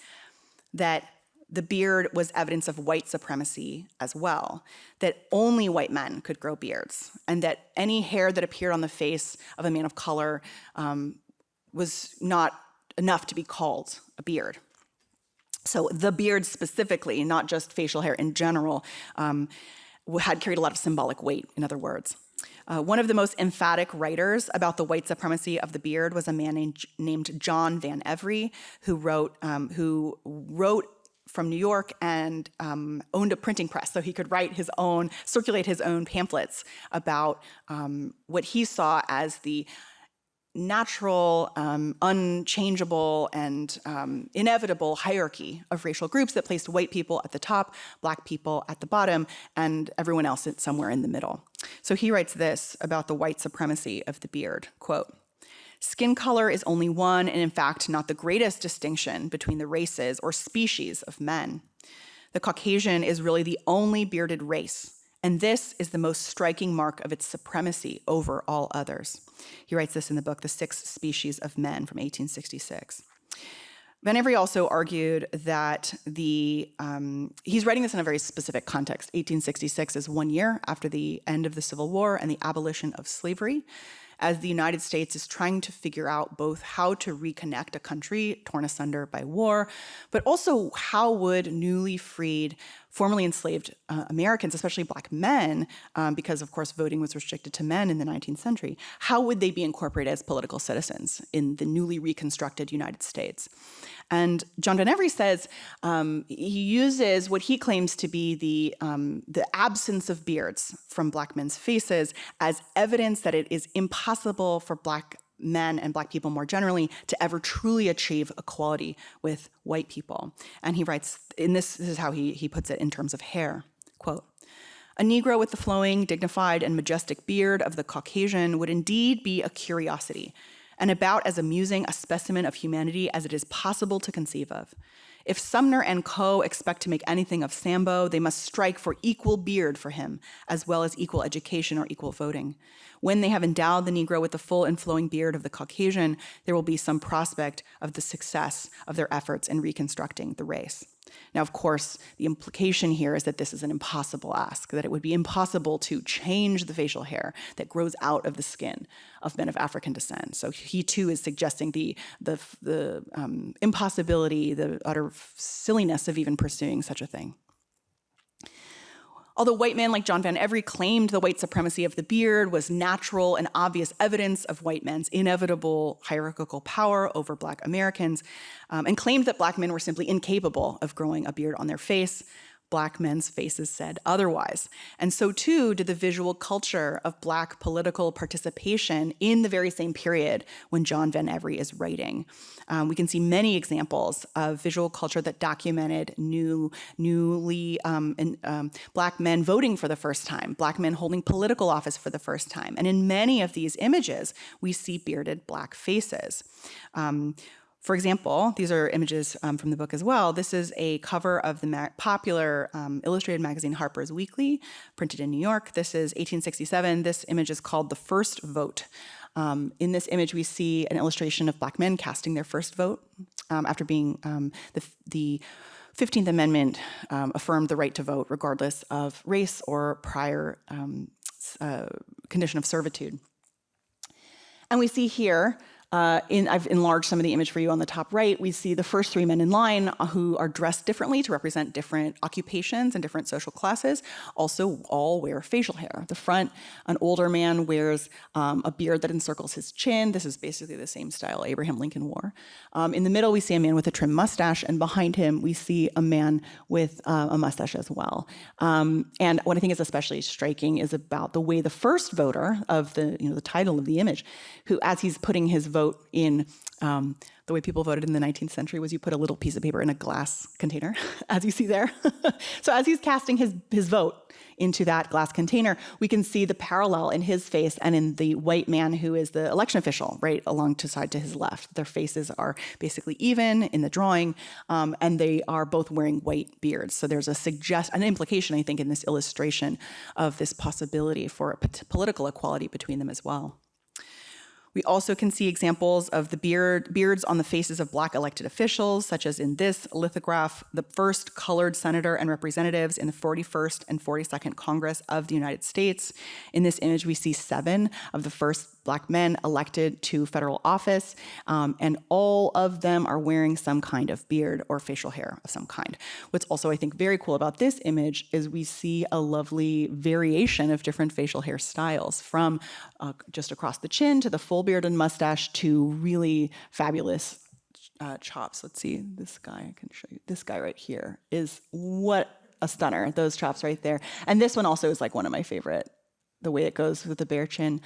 [SPEAKER 2] that the beard was evidence of white supremacy as well, that only white men could grow beards, and that any hair that appeared on the face of a man of color was not enough to be called a beard. So the beard specifically, not just facial hair in general, had carried a lot of symbolic weight, in other words. One of the most emphatic writers about the white supremacy of the beard was a man named John Van Every, who wrote from New York and owned a printing press, so he could circulate his own pamphlets about what he saw as the natural, unchangeable, and inevitable hierarchy of racial groups that placed white people at the top, black people at the bottom, and everyone else somewhere in the middle. So he writes this about the white supremacy of the beard, quote, "Skin color is only one, and in fact not the greatest distinction between the races or species of men. The Caucasian is really the only bearded race, and this is the most striking mark of its supremacy over all others." He writes this in the book, The Six Species of Men from 1866. Van Every also argued that he's writing this in a very specific context. 1866 is 1 year after the end of the Civil War and the abolition of slavery, as the United States is trying to figure out both how to reconnect a country torn asunder by war, but also how would newly freed, formerly enslaved Americans, especially black men, because of course voting was restricted to men in the 19th century, how would they be incorporated as political citizens in the newly reconstructed United States? And John Van Every says he uses what he claims to be the absence of beards from black men's faces as evidence that it is impossible for black men and black people more generally to ever truly achieve equality with white people. And he writes, this is how he puts it in terms of hair, quote, "A Negro with the flowing, dignified, and majestic beard of the Caucasian would indeed be a curiosity, and about as amusing a specimen of humanity as it is possible to conceive of. If Sumner and Co. expect to make anything of Sambo, they must strike for equal beard for him, as well as equal education or equal voting. When they have endowed the Negro with the full and flowing beard of the Caucasian, there will be some prospect of the success of their efforts in reconstructing the race." Now, of course, the implication here is that this is an impossible ask, that it would be impossible to change the facial hair that grows out of the skin of men of African descent. So he too is suggesting the impossibility, the utter silliness of even pursuing such a thing. Although white men like John Van Every claimed the white supremacy of the beard was natural and obvious evidence of white men's inevitable hierarchical power over black Americans, and claimed that black men were simply incapable of growing a beard on their face, black men's faces said otherwise. And so too did the visual culture of black political participation in the very same period when John Van Every is writing. We can see many examples of visual culture that documented newly black men voting for the first time, black men holding political office for the first time. And in many of these images, we see bearded black faces. For example, these are images from the book as well. This is a cover of the popular illustrated magazine Harper's Weekly, printed in New York. This is 1867. This image is called The First Vote. In this image, we see an illustration of black men casting their first vote after being the 15th Amendment affirmed the right to vote regardless of race or prior condition of servitude. And we see here, I've enlarged some of the image for you on the top right. We see the first three men in line who are dressed differently to represent different occupations and different social classes. Also, all wear facial hair. The front, an older man wears a beard that encircles his chin. This is basically the same style Abraham Lincoln wore. In the middle, we see a man with a trimmed mustache, and behind him, we see a man with a mustache as well. And what I think is especially striking is about the way the first voter of the title of the image, who, as he's putting his vote in, the way people voted in the 19th century was you put a little piece of paper in a glass container, as you see there. So as he's casting his vote into that glass container, we can see the parallel in his face and in the white man who is the election official right alongside to his left. Their faces are basically even in the drawing, and they are both wearing white beards. So there's an implication, I think, in this illustration of this possibility for a political equality between them as well. We also can see examples of the beards on the faces of Black elected officials, such as in this lithograph, the first colored senator and representatives in the 41st and 42nd Congress of the United States. In this image, we see 7 of the first Black men elected to federal office, and all of them are wearing some kind of beard or facial hair of some kind. What's also, I think, very cool about this image is we see a lovely variation of different facial hair styles, from just across the chin to the full beard and mustache to really fabulous chops. Let's see, this guy, I can show you. This guy right here is what a stunner, those chops right there. And this one also is like one of my favorite, the way it goes with the bare chin.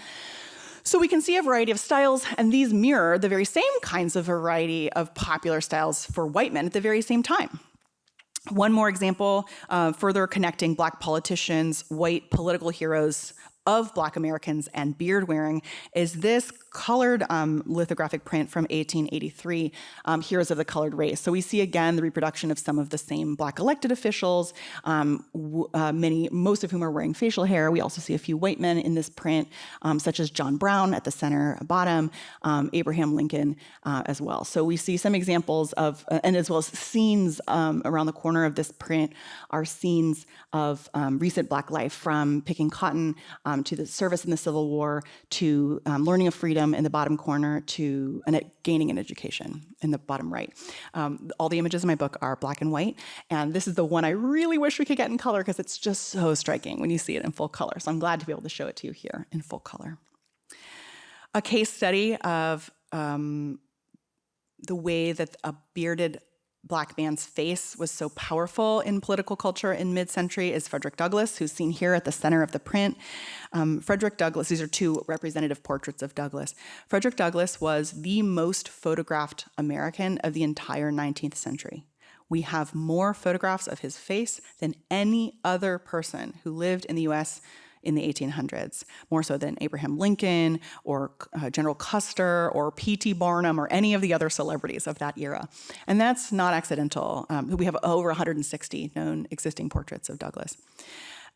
[SPEAKER 2] So we can see a variety of styles, and these mirror the very same kinds of variety of popular styles for white men at the very same time. One more example, further connecting Black politicians, white political heroes of Black Americans, and beard wearing, is this colored lithographic print from 1883, Heroes of the Colored Race. So we see again the reproduction of some of the same Black elected officials, most of whom are wearing facial hair. We also see a few white men in this print, such as John Brown at the center bottom, Abraham Lincoln as well. So we see some examples of, and as well as scenes around the corner of this print are scenes of recent Black life, from picking cotton to the service in the Civil War, to learning of freedom in the bottom corner, to gaining an education in the bottom right. All the images in my book are black and white, and this is the one I really wish we could get in color because it's just so striking when you see it in full color. So I'm glad to be able to show it to you here in full color. A case study of the way that a bearded Black man's face was so powerful in political culture in mid-century is Frederick Douglass, who's seen here at the center of the print. Frederick Douglass, these are 2 representative portraits of Douglass. Frederick Douglass was the most photographed American of the entire 19th century. We have more photographs of his face than any other person who lived in the US in the 1800s, more so than Abraham Lincoln or General Custer or P.T. Barnum or any of the other celebrities of that era. And that's not accidental. We have over 160 known existing portraits of Douglass.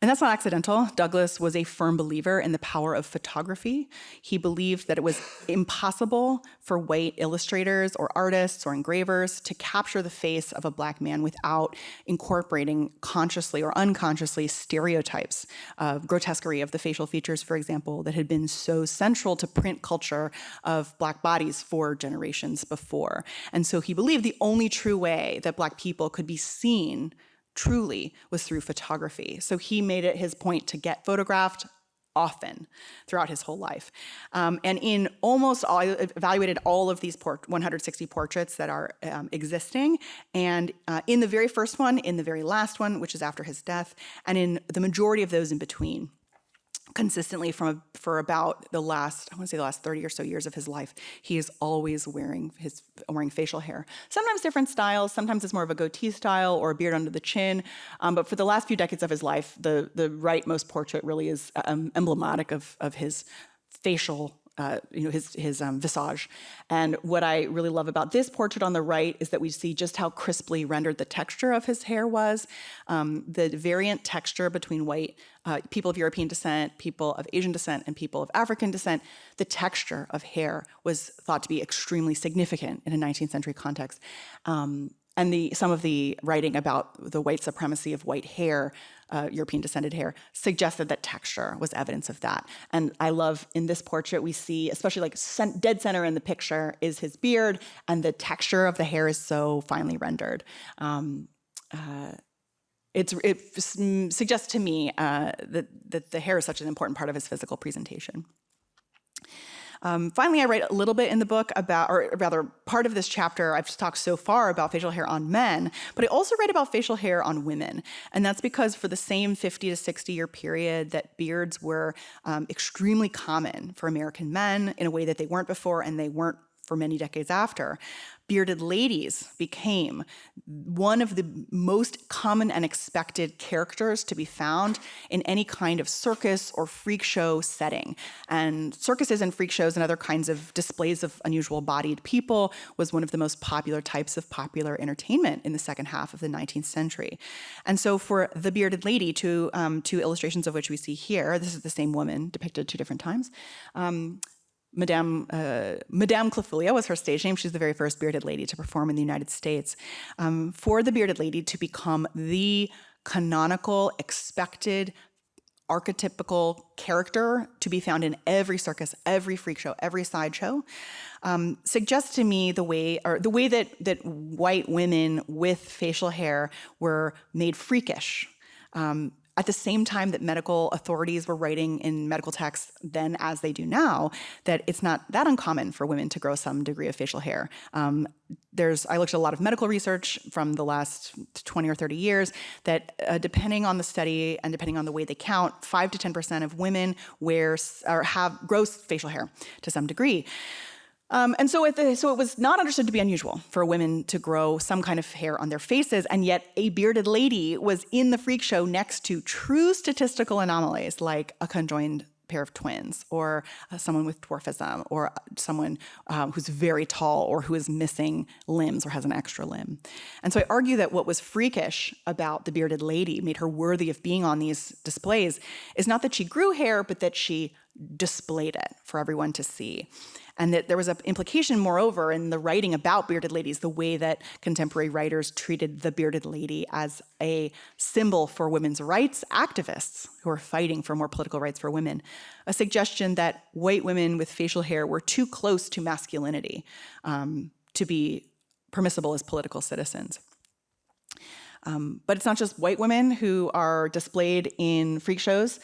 [SPEAKER 2] And that's not accidental. Douglass was a firm believer in the power of photography. He believed that it was impossible for white illustrators or artists or engravers to capture the face of a Black man without incorporating consciously or unconsciously stereotypes of grotesquerie of the facial features, for example, that had been so central to print culture of Black bodies for generations before. And so he believed the only true way that Black people could be seen truly was through photography. So he made it his point to get photographed often throughout his whole life. And in almost all, I evaluated all of these 160 portraits that are existing. And in the very first one, in the very last one, which is after his death, and in the majority of those in between, consistently for about the last 30 or so years of his life, he is always wearing facial hair. Sometimes different styles, sometimes it's more of a goatee style or a beard under the chin. But for the last few decades of his life, the rightmost portrait really is emblematic of his facial his visage. And what I really love about this portrait on the right is that we see just how crisply rendered the texture of his hair was. The variant texture between white people of European descent, people of Asian descent, and people of African descent, the texture of hair was thought to be extremely significant in a 19th century context. And some of the writing about the white supremacy of white hair, European descended hair, suggested that texture was evidence of that. And I love in this portrait, we see, especially like dead center in the picture is his beard, and the texture of the hair is so finely rendered. It suggests to me that the hair is such an important part of his physical presentation. Finally, I write a little bit in the book about, or rather part of this chapter, I've just talked so far about facial hair on men, but I also write about facial hair on women. And that's because for the same 50 to 60 year period that beards were extremely common for American men in a way that they weren't before and they weren't for many decades after, bearded ladies became one of the most common and expected characters to be found in any kind of circus or freak show setting. And circuses and freak shows and other kinds of displays of unusual bodied people was one of the most popular types of popular entertainment in the second half of the 19th century. And so for the bearded lady, two illustrations of which we see here, this is the same woman depicted 2 different times, Madame Clofulia was her stage name. She's the very first bearded lady to perform in the United States. For the bearded lady to become the canonical, expected, archetypical character to be found in every circus, every freak show, every sideshow, suggests to me the way that white women with facial hair were made freakish. At the same time that medical authorities were writing in medical texts then as they do now, that it's not that uncommon for women to grow some degree of facial hair. I looked at a lot of medical research from the last 20 or 30 years that depending on the study and depending on the way they count, 5 to 10% of women grow facial hair to some degree. And so it was not understood to be unusual for women to grow some kind of hair on their faces, and yet a bearded lady was in the freak show next to true statistical anomalies like a conjoined pair of twins, or someone with dwarfism, or someone who's very tall or who is missing limbs or has an extra limb. And so I argue that what was freakish about the bearded lady, made her worthy of being on these displays, is not that she grew hair, but that she displayed it for everyone to see. And that there was an implication, moreover, in the writing about bearded ladies, the way that contemporary writers treated the bearded lady as a symbol for women's rights activists who are fighting for more political rights for women. A suggestion that white women with facial hair were too close to masculinity to be permissible as political citizens. But it's not just white women who are displayed in freak shows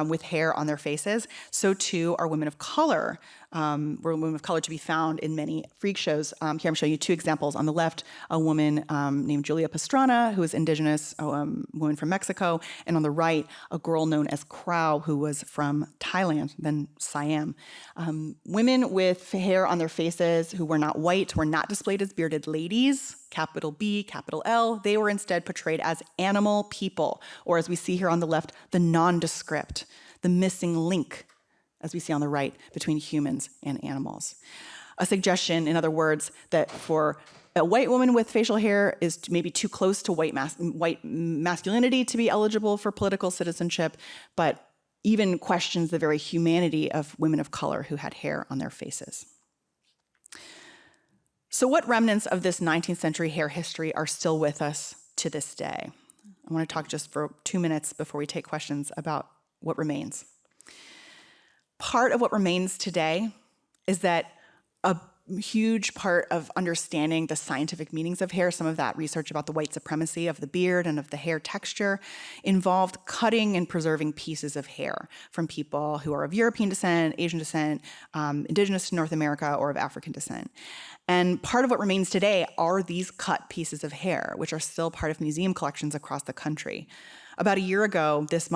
[SPEAKER 2] with hair on their faces. So too are women of color. Were women of color to be found in many freak shows. Here I'm showing you 2 examples. On the left, a woman named Julia Pastrana, who is indigenous, a woman from Mexico. And on the right, a girl known as Krau, who was from Thailand, then Siam. Women with hair on their faces who were not white were not displayed as bearded ladies, capital B, capital L. They were instead portrayed as animal people, or as we see here on the left, the nondescript, the missing link, as we see on the right, between humans and animals. A suggestion, in other words, that for a white woman with facial hair is maybe too close to white masculinity to be eligible for political citizenship, but even questions the very humanity of women of color who had hair on their faces. So what remnants of this 19th century hair history are still with us to this day? I want to talk just for 2 minutes before we take questions about what remains. Part of what remains today is that a huge part of understanding the scientific meanings of hair, some of that research about the white supremacy of the beard and of the hair texture, involved cutting and preserving pieces of hair from people who are of European descent, Asian descent, indigenous to North America, or of African descent. And part of what remains today are these cut pieces of hair, which are still part of museum collections across the country. About a year ago, this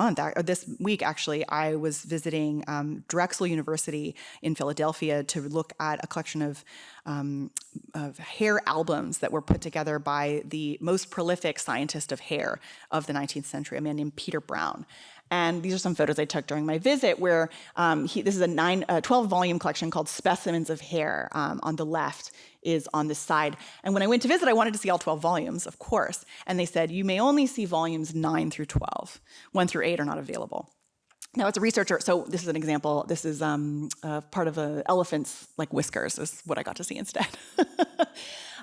[SPEAKER 2] week actually, I was visiting Drexel University in Philadelphia to look at a collection of hair albums that were put together by the most prolific scientist of hair of the 19th century, a man named Peter Brown. And these are some photos I took during my visit where this is a 12-volume collection called Specimens of Hair. On the left is on this side. And when I went to visit, I wanted to see all 12 volumes, of course. And they said, you may only see volumes 9 through 12. 1 through 8 are not available. Now, as a researcher, so this is an example. This is part of an elephant's like whiskers is what I got to see instead.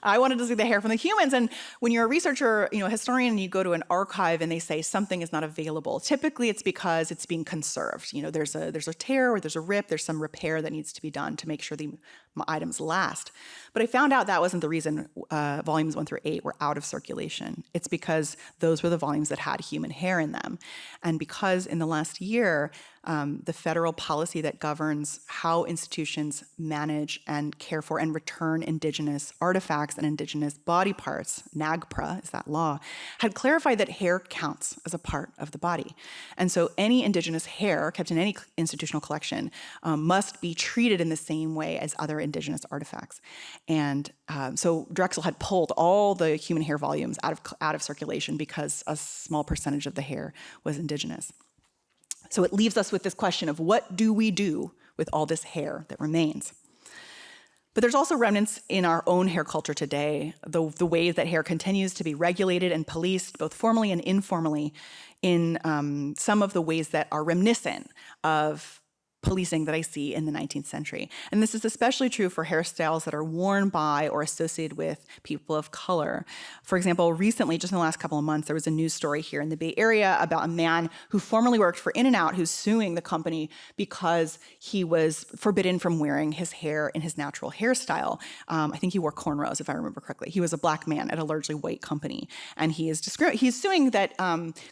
[SPEAKER 2] I wanted to see the hair from the humans. And when you're a researcher, a historian, and you go to an archive and they say something is not available, typically it's because it's being conserved. There's a tear or there's a rip, there's some repair that needs to be done to make sure the items last. But I found out that wasn't the reason volumes 1 through 8 were out of circulation. It's because those were the volumes that had human hair in them. And because in the last year, the federal policy that governs how institutions manage and care for and return indigenous artifacts and indigenous body parts, NAGPRA is that law, had clarified that hair counts as a part of the body. And so any indigenous hair kept in any institutional collection must be treated in the same way as other indigenous artifacts. And so Drexel had pulled all the human hair volumes out of circulation because a small percentage of the hair was indigenous. So it leaves us with this question of what do we do with all this hair that remains? But there's also remnants in our own hair culture today, the way that hair continues to be regulated and policed, both formally and informally, in some of the ways that are reminiscent of policing that I see in the 19th century. And this is especially true for hairstyles that are worn by or associated with people of color. For example, recently, just in the last couple of months, there was a news story here in the Bay Area about a man who formerly worked for In-N-Out who's suing the company because he was forbidden from wearing his hair in his natural hairstyle. I think he wore cornrows, if I remember correctly. He was a black man at a largely white company. And he's suing that,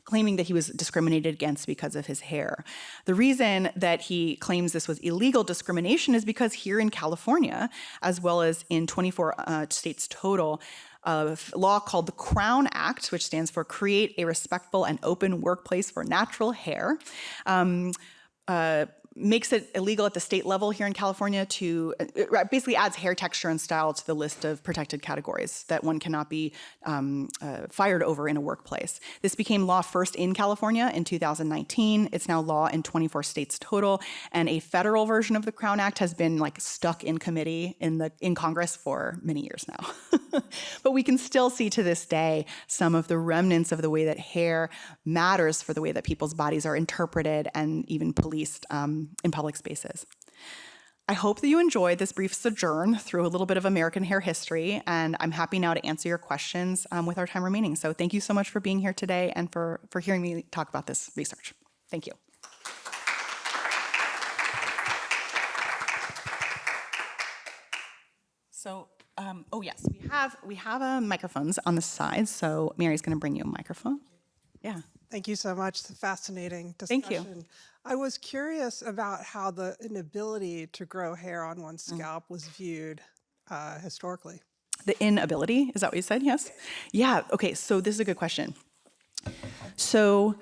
[SPEAKER 2] claiming that he was discriminated against because of his hair. The reason that he claims this was illegal discrimination is because here in California, as well as in 24 states total, a law called the Crown Act, which stands for Create a Respectful and Open Workplace for Natural Hair, makes it illegal at the state level here in California to basically adds hair texture and style to the list of protected categories that one cannot be fired over in a workplace. This became law first in California in 2019. It's now law in 24 states total, and a federal version of the Crown Act has been stuck in committee in Congress for many years now. But we can still see to this day some of the remnants of the way that hair matters for the way that people's bodies are interpreted and even policed in public spaces. I hope that you enjoyed this brief sojourn through a little bit of American hair history, and I'm happy now to answer your questions with our time remaining. So thank you so much for being here today and for hearing me talk about this research. Thank you. So, oh yes, we have microphones on the side, so Mary's going to bring you a microphone. Yeah.
[SPEAKER 3] Thank you so much. It's a fascinating discussion.
[SPEAKER 2] Thank you.
[SPEAKER 3] I was curious about how the inability to grow hair on one's scalp was viewed historically.
[SPEAKER 2] The inability, is that what you said? Yes? Yeah, okay, so this is a good question. So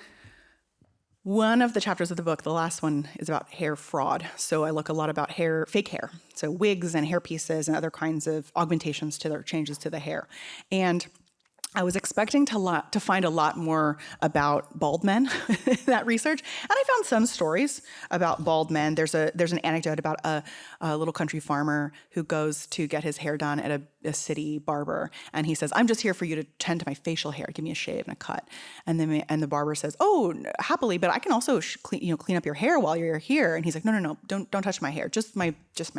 [SPEAKER 2] one of the chapters of the book, the last one, is about hair fraud. So I look a lot about fake hair. So wigs and hair pieces and other kinds of augmentations to their changes to the hair. And I was expecting to find a lot more about bald men in that research, and I found some stories about bald men. There's an anecdote about a little country farmer who goes to get his hair done at a city barber, and he says, "I'm just here for you to tend to my facial hair. Give me a shave and a cut." And the barber says, "Oh, happily, but I can also clean up your hair while you're here." And he's like, "No, don't touch my hair, just my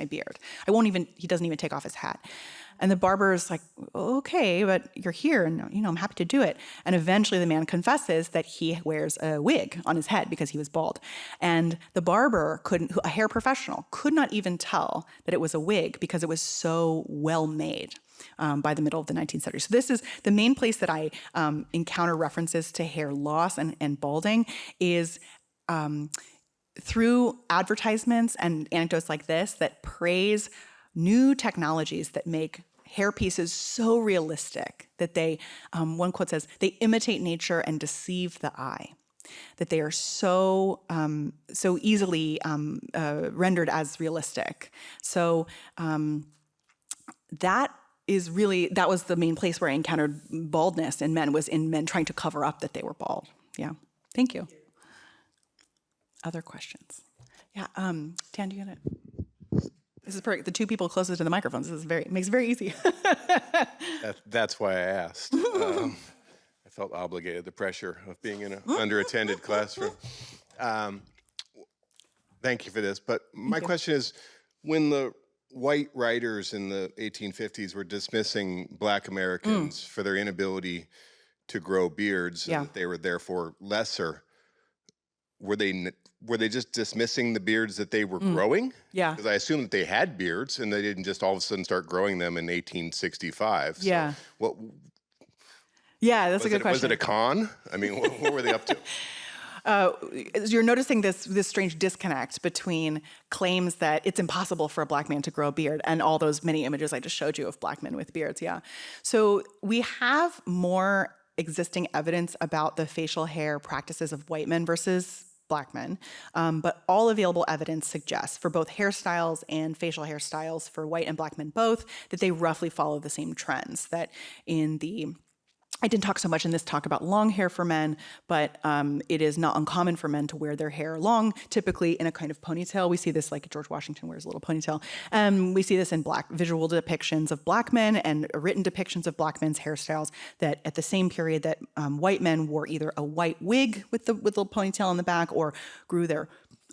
[SPEAKER 2] beard. I won't even." He doesn't even take off his hat. And the barber is like, "Okay, but you're here, and I'm happy to do it." And eventually the man confesses that he wears a wig on his head because he was bald. And the barber a hair professional, could not even tell that it was a wig because it was so well made by the middle of the 19th century. So this is the main place that I encounter references to hair loss and balding is through advertisements and anecdotes like this that praise new technologies that make hair pieces so realistic that they, one quote says, they imitate nature and deceive the eye. That they are so easily rendered as realistic. So that was the main place where I encountered baldness in men, was in men trying to cover up that they were bald. Yeah, thank you. Other questions? Yeah, Dan, do you get it? This is perfect. The two people closest to the microphones. This makes it very easy.
[SPEAKER 4] That's why I asked. I felt obligated, the pressure of being in an underattended classroom. Thank you for this. But my question is, when the white writers in the 1850s were dismissing Black Americans for their inability to grow beards,
[SPEAKER 2] Yeah.
[SPEAKER 4] and that they were therefore lesser, were they just dismissing the beards that they were growing?
[SPEAKER 2] Yeah.
[SPEAKER 4] Because I assume that they had beards and they didn't just all of a sudden start growing them in 1865. So
[SPEAKER 2] Yeah.
[SPEAKER 4] what
[SPEAKER 2] Yeah, that's a
[SPEAKER 4] was
[SPEAKER 2] good
[SPEAKER 4] it? Was
[SPEAKER 2] question.
[SPEAKER 4] it a con? I mean, what were they up to?
[SPEAKER 2] You're noticing this strange disconnect between claims that it's impossible for a Black man to grow a beard and all those many images I just showed you of Black men with beards. Yeah. So we have more existing evidence about the facial hair practices of white men versus Black men, but all available evidence suggests for both hairstyles and facial hairstyles for white and Black men both that they roughly follow the same trends. That I didn't talk so much in this talk about long hair for men, but it is not uncommon for men to wear their hair long, typically in a kind of ponytail. We see this like George Washington wears a little ponytail. We see this in Black visual depictions of Black men and written depictions of Black men's hairstyles, that at the same period that white men wore either a white wig with the little ponytail in the back or grew their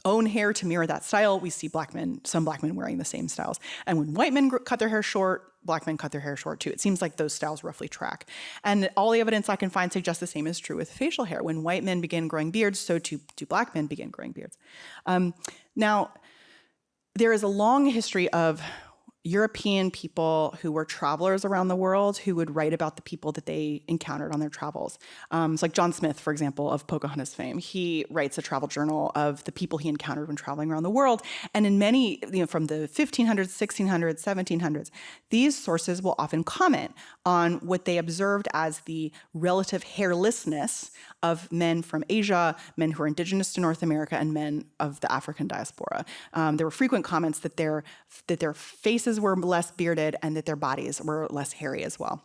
[SPEAKER 2] own hair to mirror that style, we see some Black men wearing the same styles. And when white men cut their hair short, Black men cut their hair short too. It seems like those styles roughly track. And all the evidence I can find suggests the same is true with facial hair. When white men begin growing beards, so too do Black men begin growing beards. Now, there is a long history of European people who were travelers around the world who would write about the people that they encountered on their travels. It's like John Smith, for example, of Pocahontas fame. He writes a travel journal of the people he encountered when traveling around the world. And in many, from the 1500s, 1600s, 1700s, these sources will often comment on what they observed as the relative hairlessness of men from Asia, men who are indigenous to North America, and men of the African diaspora. There were frequent comments that their faces were less bearded and that their bodies were less hairy as well.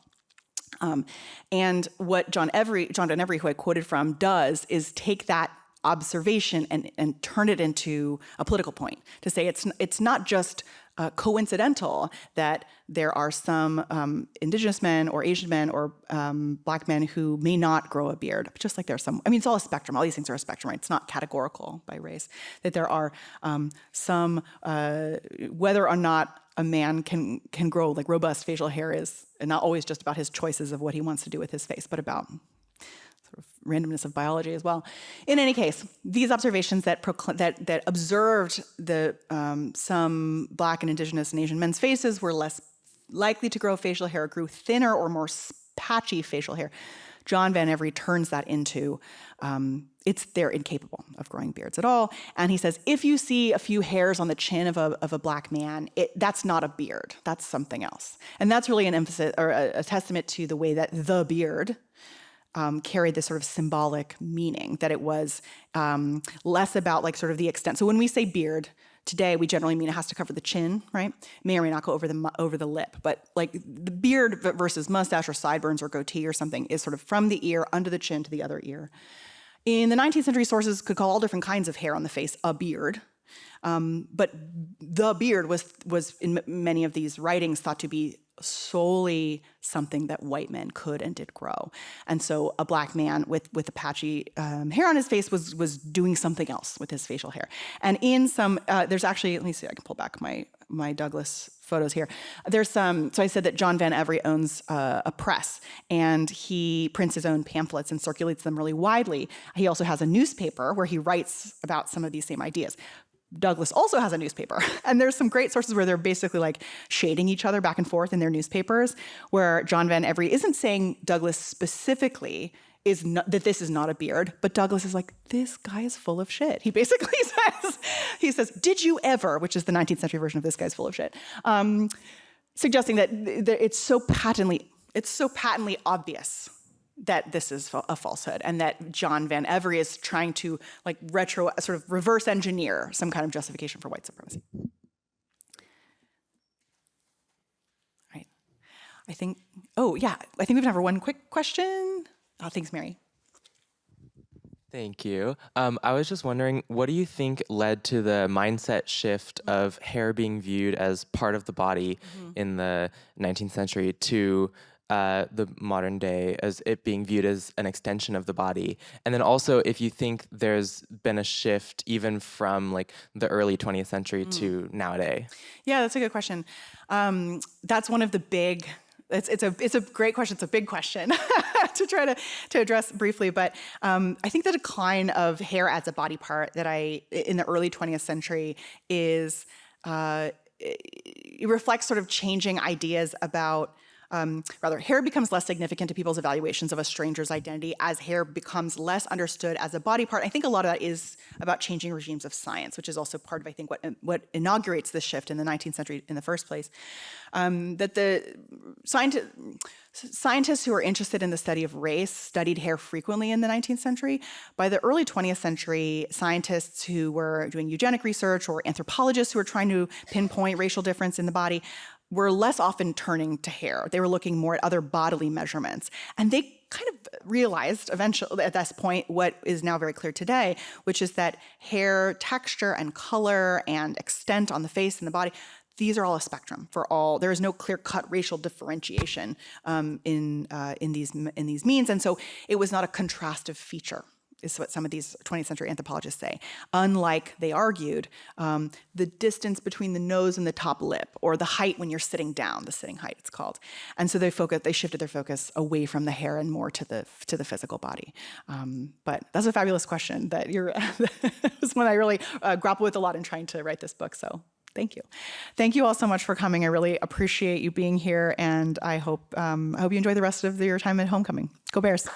[SPEAKER 2] And what John Every, who I quoted from, does is take that observation and turn it into a political point to say it's not just coincidental that there are some indigenous men or Asian men or Black men who may not grow a beard, just like there's some, it's all a spectrum. All these things are a spectrum, right? It's not categorical by race. That there are some, whether or not a man can grow like robust facial hair is not always just about his choices of what he wants to do with his face, but about sort of randomness of biology as well. In any case, these observations that observed some Black and indigenous and Asian men's faces were less likely to grow facial hair, grew thinner or more patchy facial hair. John Van Every turns that into they're incapable of growing beards at all. And he says, if you see a few hairs on the chin of a Black man, that's not a beard. That's something else. And that's really an emphasis or a testament to the way that the beard carried this sort of symbolic meaning, that it was less about like sort of the extent. So when we say beard, today we generally mean it has to cover the chin, right? It may or may not go over the lip, but like the beard versus mustache or sideburns or goatee or something is sort of from the ear under the chin to the other ear. In the 19th century, sources could call all different kinds of hair on the face a beard. But the beard was in many of these writings thought to be solely something that white men could and did grow. And so a Black man with a patchy hair on his face was doing something else with his facial hair. And in some, there's actually, let me see, I can pull back my Douglas photos here. There's some, so I said that John Van Every owns a press, and he prints his own pamphlets and circulates them really widely. He also has a newspaper where he writes about some of these same ideas. Douglas also has a newspaper, and there's some great sources where they're basically like shading each other back and forth in their newspapers, where John Van Every isn't saying Douglas specifically that this is not a beard, but Douglas is like, this guy is full of shit. He basically says, did you ever, which is the 19th century version of this guy's full of shit, suggesting that it's so patently obvious that this is a falsehood, and that John Van Every is trying to like sort of reverse engineer some kind of justification for white supremacy. Right. I think we have time for one quick question. Oh, thanks, Mary.
[SPEAKER 5] Thank you. I was just wondering, what do you think led to the mindset shift of hair being viewed as part of the body in the 19th century to the modern day as it being viewed as an extension of the body? And then also, if you think there's been a shift even from like the early 20th century to nowadays.
[SPEAKER 2] Yeah, that's a good question. That's one of the big. It's a great question. It's a big question to try to address briefly. But I think the decline of hair as a body part in the early 20th century is it reflects sort of changing ideas about. Hair becomes less significant to people's evaluations of a stranger's identity as hair becomes less understood as a body part. I think a lot of that is about changing regimes of science, which is also part of, I think, what inaugurates this shift in the 19th century in the first place. That the scientists who are interested in the study of race studied hair frequently in the 19th century. By the early 20th century, scientists who were doing eugenic research or anthropologists who were trying to pinpoint racial difference in the body were less often turning to hair. They were looking more at other bodily measurements. And they kind of realized eventually at this point what is now very clear today, which is that hair texture and color and extent on the face and the body, these are all a spectrum for all. There is no clear-cut racial differentiation in these means. And so it was not a contrastive feature, is what some of these 20th century anthropologists say. Unlike, they argued, the distance between the nose and the top lip, or the height when you're sitting down, the sitting height it's called. And so they shifted their focus away from the hair and more to the physical body. But that's a fabulous question that was one I really grappled with a lot in trying to write this book. So thank you. Thank you all so much for coming. I really appreciate you being here, and I hope you enjoy the rest of your time at homecoming. Go Bears.